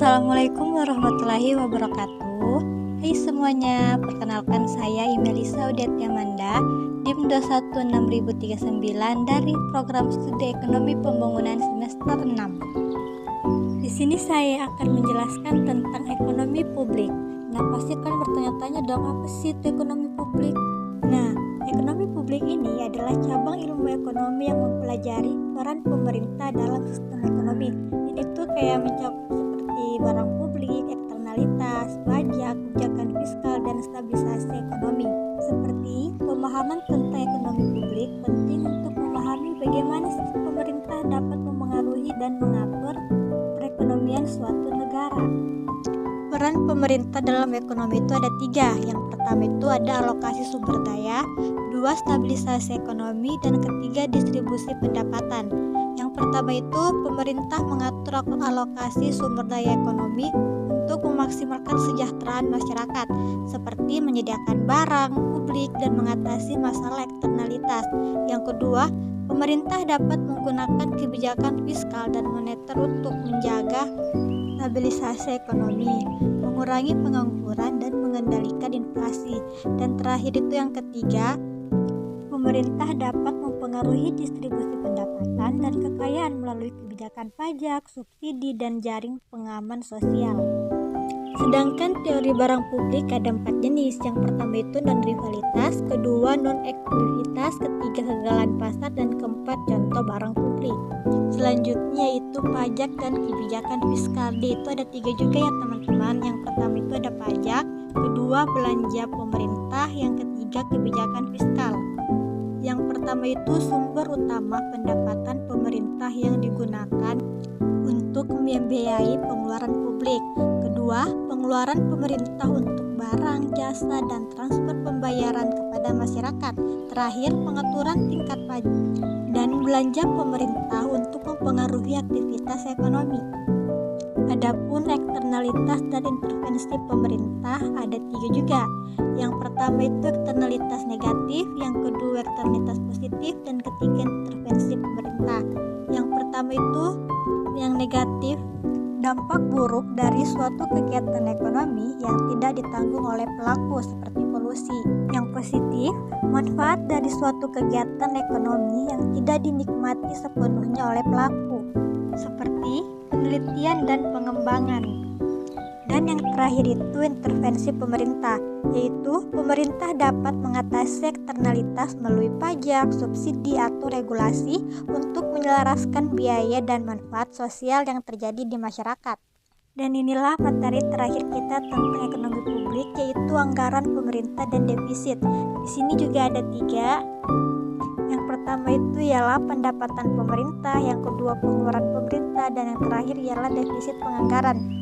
Assalamualaikum warahmatullahi wabarakatuh. Hai semuanya, perkenalkan saya Imelisa Udiatya Manda, DIM 216039 dari Program Studi Ekonomi Pembangunan semester 6. Di sini saya akan menjelaskan tentang ekonomi publik. Nah, pasti kan bertanya-tanya dong, apa sih itu ekonomi publik? Nah, ekonomi publik ini adalah cabang ilmu ekonomi yang mempelajari peran pemerintah dalam sistem ekonomi. Ini tuh kayak mencakup seperti barang publik, eksternalitas, pajak, kebijakan fiskal, dan stabilisasi ekonomi. Seperti pemahaman tentang ekonomi publik penting untuk memahami bagaimana sistem pemerintah dapat mempengaruhi dan mengatur perekonomian suatu negara. Peran pemerintah dalam ekonomi itu ada 3. Yang pertama itu ada alokasi sumber daya, 2 stabilisasi ekonomi, dan ketiga distribusi pendapatan. Yang pertama itu pemerintah mengatur alokasi sumber daya ekonomi untuk memaksimalkan kesejahteraan masyarakat, seperti menyediakan barang publik dan mengatasi masalah eksternalitas. Yang kedua, pemerintah dapat menggunakan kebijakan fiskal dan moneter untuk menjaga stabilisasi ekonomi, mengurangi pengangguran, dan mengendalikan inflasi. Dan terakhir itu yang ketiga, pemerintah dapat mempengaruhi distribusi pendapatan dan kekayaan melalui kebijakan pajak, subsidi, dan jaring pengaman sosial. Sedangkan teori barang publik ada 4 jenis. Yang pertama itu non-rivalitas, kedua non-eksklusivitas, ketiga kegagalan pasar, dan keempat contoh barang publik. Selanjutnya itu pajak dan kebijakan fiskal. Itu ada 3 juga ya teman-teman. Yang pertama itu ada pajak, kedua belanja pemerintah, yang ketiga kebijakan fiskal. Yang pertama itu sumber utama pendapatan pemerintah yang digunakan untuk membiayai pengeluaran publik. Kedua, pengeluaran pemerintah untuk barang, jasa, dan transfer pembayaran kepada masyarakat. Terakhir, pengaturan tingkat pajak dan belanja pemerintah untuk mempengaruhi aktivitas ekonomi. Adapun eksternalitas dan intervensi pemerintah ada 3 juga. Yang pertama itu eksternalitas negatif, yang kedua eksternalitas positif, dan ketiga intervensi pemerintah. Yang pertama itu yang negatif, dampak buruk dari suatu kegiatan ekonomi yang tidak ditanggung oleh pelaku seperti polusi. Yang positif, manfaat dari suatu kegiatan ekonomi yang tidak dinikmati sepenuhnya oleh pelaku seperti penelitian dan pengembangan. Dan yang terakhir itu intervensi pemerintah, yaitu pemerintah dapat mengatasi eksternalitas melalui pajak, subsidi, atau regulasi untuk menyelaraskan biaya dan manfaat sosial yang terjadi di masyarakat. Dan inilah materi terakhir kita tentang ekonomi publik, yaitu anggaran pemerintah dan defisit. Di sini juga ada 3. Yang pertama itu ialah pendapatan pemerintah, yang kedua pengeluaran pemerintah, dan yang terakhir ialah defisit penganggaran.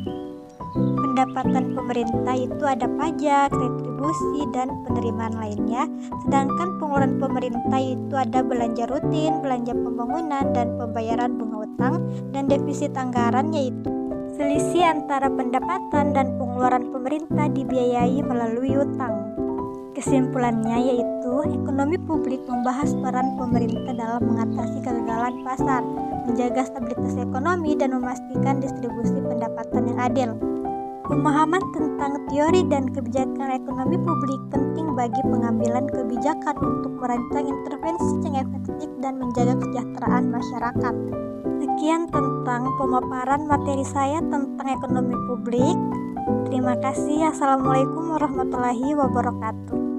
Pendapatan pemerintah itu ada pajak, retribusi, dan penerimaan lainnya. Sedangkan pengeluaran pemerintah itu ada belanja rutin, belanja pembangunan, dan pembayaran bunga utang. Dan defisit anggaran yaitu selisih antara pendapatan dan pengeluaran pemerintah dibiayai melalui utang. Kesimpulannya yaitu ekonomi publik membahas peran pemerintah dalam mengatasi kegagalan pasar, menjaga stabilitas ekonomi, dan memastikan distribusi pendapatan yang adil. Pemahaman tentang teori dan kebijakan ekonomi publik penting bagi pengambilan kebijakan untuk merancang intervensi yang efektif dan menjaga kesejahteraan masyarakat. Sekian tentang pemaparan materi saya tentang ekonomi publik. Terima kasih. Assalamualaikum warahmatullahi wabarakatuh.